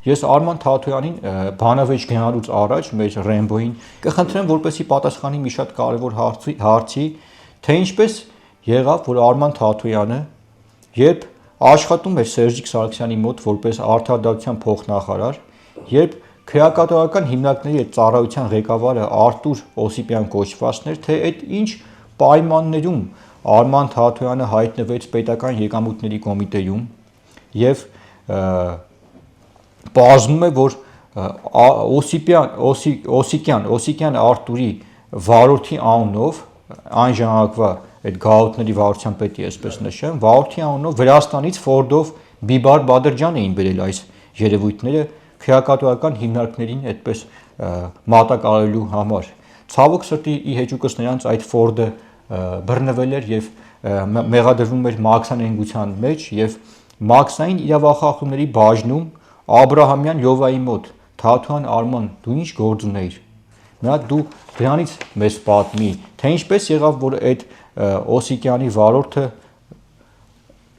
Ես Արման Թաթոյանին բանավեճ գնալուց առաջ մեր Ռեմբոյին կխնդրեմ, որպեսզի պատասխանի մի շատ կարևոր հարցի, թե ինչպես եղավ, որ Արման Թաթոյանը, երբ աշխատում էր Սերժիկ Սարգսյանի մոտ որպես արդարադատության փոխնախարար, երբ քրեակատարական հիմնարկների այդ ծառայության ղեկավարը Արտուր Օսիպյան կոչվածն էր, թե այդ ինչ պայմաններում Արման Թաթոյանը հայտնվեց պետական եկամուտների կոմիտեում եւ պարզվում է, որ Օսիկյան Արտուրի վարորդի անունով այն ժամանակվա այդ գաղութների վարչության պետի այսպես նշեմ, վարորդի անունով Վրաստանից Ֆորդով Բիբար Բադրջան էին բերել այս երևույթները քրեակատարական հիմնարկներին այդպես մատակարարելու համար։ Ցավոք սրտի ի հեճուկս նրանց այդ Ֆորդը բռնվել էր եւ մեղադրվում էր մաքսանենգության մեջ եւ մաքսային իրավախախտումների բաժնում Աբրահամյան Յովայի մոտ Թաթոյան Արման, դու ինչ գործ ունեիր։ Նա դու դրանից մեզ պատմի, թե ինչպես եղավ, որ այդ Օսիկյանի վարորդը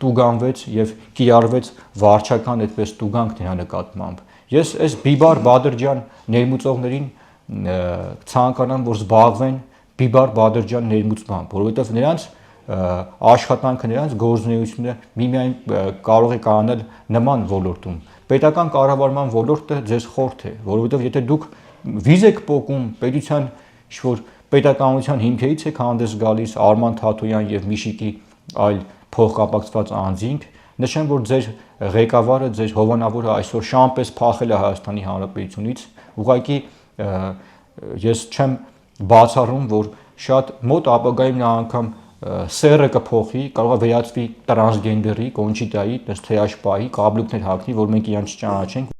տուգանվեց եւ կիրառվեց վարչական այդպես տուգանք նրա նկատմամբ։ Ես այս Բիբար Բադրջան ներմուծողներին ցանկանամ, որ զբաղվեն Բիբար Բադրջան ներմուծմամբ, որովհետեւ նրանց աշխատանքը, նրանց գործունեությունը միմիայն կարող է կանանել նման ոլորտում։ Պետական կառավարման ոլորտը ձեզ խորթ է, որովհետեւ եթե դուք վիզ եք պոկում պետության ինչ-որ պետականության հիմքերից եք հանդես գալիս Արման Թաթոյան եւ Միշիկի այլ փոխկապակցված անձինք, նշեմ, որ ձեր ղեկավարը, ձեր հովանավորը այսօր շամպես փախել է Հայաստանի Հանրապետությունից, ուղղակի ես չեմ բացառում, որ շատ մոտ ապագայում նա անգամ սերը կփոխի, կարող է վերածվի տրանսգենդերի, կոնչիտայի, թեաշպայի, կաբլուկներ հագնի, որ մենք իրան չճանաչենք։